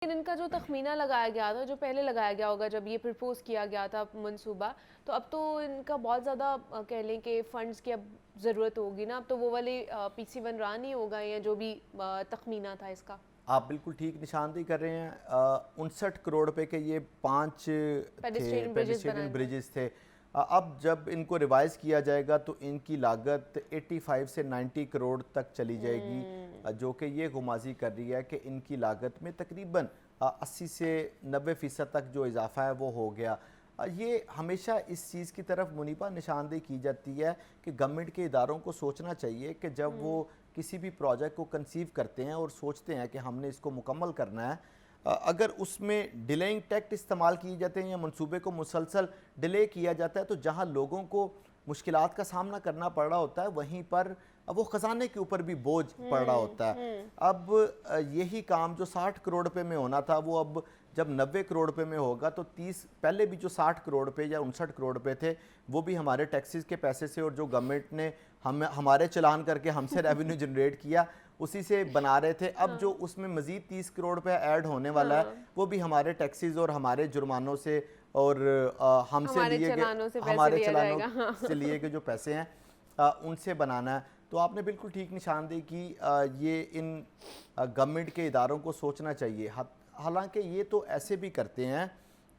लेकिन इनका जो तखमीना लगाया गया था, जो पहले लगाया गया होगा जब ये प्रपोज किया गया था मंसूबा, तो अब तो इनका बहुत ज़्यादा कह लें कि फ़ंड्स की अब ज़रूरत होगी ना। अब तो वो वाले PC1 रहा नहीं होगा या जो भी तखमीना था इसका। आप बिल्कुल ठीक निशानदेही कर रहे हैं। 59 करोड़ रुपए के ये 5 थे पेडेस्ट्रियन ब्रिजेस पेडिस्ट्रियन बनाए थे। ब्रिजेस थे। अब जब इनको रिवाइज़ किया जाएगा तो इनकी लागत 85 से 90 करोड़ तक चली जाएगी, जो कि ये गुमाजी कर रही है कि इनकी लागत में तकरीबन 80 से 90% तक जो इजाफा है वो हो गया। ये हमेशा इस चीज़ की तरफ मुनीबा निशानदेही की जाती है कि गवर्नमेंट के इदारों को सोचना चाहिए कि जब वो किसी भी प्रोजेक्ट को कंसीव करते हैं और सोचते हैं कि हमने इसको मुकम्मल करना है, अगर उसमें डिलेइंग टैक्ट इस्तेमाल किए जाते हैं या मंसूबे को मुसलसल डिले किया जाता है, तो जहां लोगों को मुश्किलात का सामना करना पड़ रहा होता है वहीं पर वो ख़जाने के ऊपर भी बोझ पड़ रहा होता है। अब यही काम जो 60 करोड़ रुपए में होना था वो अब जब 90 करोड़ रुपए में होगा तो 30 पहले भी जो 60 करोड़ रुपए या 59 करोड़ रुपए थे वो भी हमारे टैक्सेस के पैसे से और जो गवर्नमेंट ने हमारे चलान करके हमसे रेवेन्यू जनरेट किया उसी से बना रहे थे। अब जो उसमें मज़ीद 30 करोड़ रुपए ऐड होने वाला है वो भी हमारे टैक्सेस और हमारे जुर्मानों से और हमसे लिए गए हमारे चलानों से लिए गए जो पैसे हैं उनसे बनाना है। तो आपने बिल्कुल ठीक निशानदेही की। ये इन गवर्नमेंट के इदारों को सोचना चाहिए। हालांकि ये तो ऐसे भी करते हैं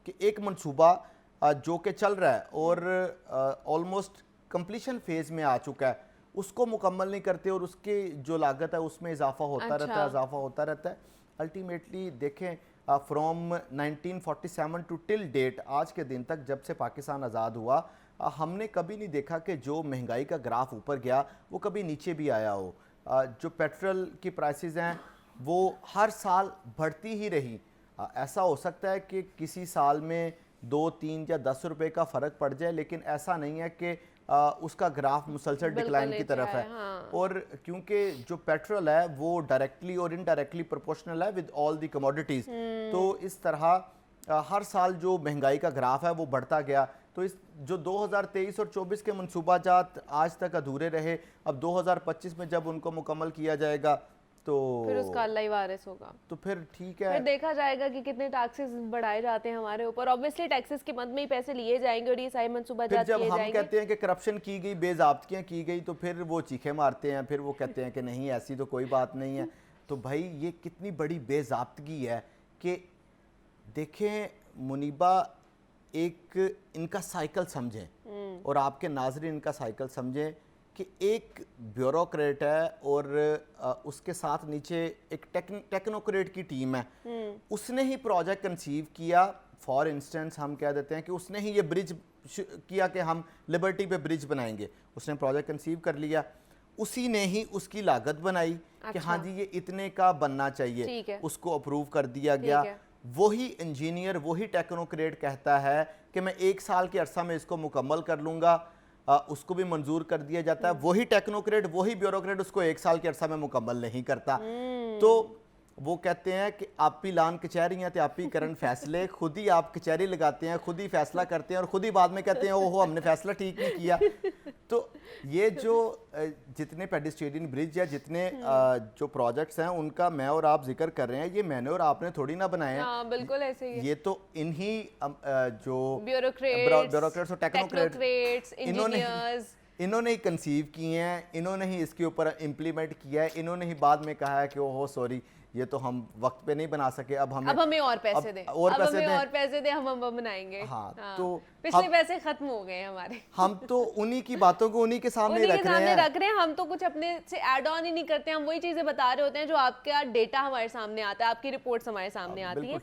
कि एक मंसूबा जो कि चल रहा है और ऑलमोस्ट कंप्लीशन फेज़ में आ चुका है उसको मुकम्मल नहीं करते और उसकी जो लागत है उसमें इजाफा होता रहता है। अल्टीमेटली देखें, फ्रॉम 1947 टू टिल डेट, आज के दिन तक जब से पाकिस्तान आज़ाद हुआ, हमने कभी नहीं देखा कि जो महंगाई का ग्राफ ऊपर गया वो कभी नीचे भी आया हो। जो पेट्रोल की प्राइसेस हैं वो हर साल बढ़ती ही रही। ऐसा हो सकता है कि किसी साल में 2, 3 या 10 रुपए का फ़र्क पड़ जाए, लेकिन ऐसा नहीं है कि उसका ग्राफ मुसलसल डिक्लाइन की तरफ है। हाँ। और क्योंकि जो पेट्रोल है वो डायरेक्टली और इनडायरेक्टली प्रोपोर्शनल है विद ऑल दी कमोडिटीज़, तो इस तरह हर साल जो महंगाई का ग्राफ है वो बढ़ता गया। तो इस जो 2023 और 24 के मनसूबाजात आज तक अधूरे रहे, अब 2025 में जब उनको मुकम्मल किया जाएगा तो फिर उसका अल्लाह ही वारिस होगा। तो फिर ठीक है, फिर देखा जाएगा कि कितने टैक्सेस बढ़ाए जाते हैं हमारे ऊपर। ऑब्वियसली टैक्सेस के मद में ही पैसे लिए जाएंगे और ये सारे मंसूबा फिर जब किए हम जाएंगे। कहते हैं कि करप्शन की गई, बेज़ाब्तियाँ की गई, तो फिर वो चीखे मारते हैं, फिर वो कहते हैं कि नहीं ऐसी तो कोई बात नहीं है। तो भाई ये कितनी बड़ी बेज़ाब्तगी है कि देखें मुनीबा, एक इनका साइकिल समझें और आपके नाज़रीन इनका साइकिल समझें कि एक ब्यूरोक्रेट है और उसके साथ नीचे एक टेक्नोक्रेट की टीम है। उसने ही प्रोजेक्ट कंसीव किया। फॉर इंस्टेंस हम कह देते हैं कि उसने ही ये ब्रिज किया कि हम लिबर्टी पे ब्रिज बनाएंगे, उसने प्रोजेक्ट कंसीव कर लिया, उसी ने ही उसकी लागत बनाई कि हाँ जी ये इतने का बनना चाहिए, उसको अप्रूव कर दिया गया। वही इंजीनियर, वही टेक्नोक्रेट कहता है कि मैं 1 साल के अरसा में इसको मुकम्मल कर लूँगा, उसको भी मंजूर कर दिया जाता है। वही टेक्नोक्रेट, वही ब्यूरोक्रेट उसको 1 साल के अरसा में मुकम्मल नहीं करता। तो वो कहते हैं कि आप ही लान कचहरियाँ थे, आप ही करन फैसले, खुद ही आप कचहरी लगाते हैं, खुद ही फैसला करते हैं और खुद ही बाद में कहते हैं ओहो हमने फैसला ठीक नहीं किया। तो ये जो जितने पेडिस्ट्रियन ब्रिज या जितने जो प्रोजेक्ट्स हैं उनका मैं और आप जिक्र कर रहे हैं, ये मैंने और आपने थोड़ी ना बनाए हैं। बिल्कुल ऐसे ही है। ये तो इन्हीं जो ब्यूरोक्रेट्स और टेक्नोक्रेट्स इन्होंने ही कंसीव किए हैं, इन्होंने ही इसके ऊपर इम्प्लीमेंट किया है, इन्होंने ही बाद में कहा है कि ओहो सॉरी ये तो हम वक्त पे नहीं बना सके, अब हमें और पैसे दें, और पैसे दें, हम बनाएंगे। हाँ, तो पिछले पैसे खत्म हो गए हमारे। हम तो उन्हीं की बातों को उन्हीं के सामने रख रहे हैं। हम तो कुछ अपने से ऐड ऑन ही नहीं करते, हम वही चीजें बता रहे होते हैं जो आपका डेटा हमारे सामने आता है, आपकी रिपोर्ट्स हमारे सामने आती है।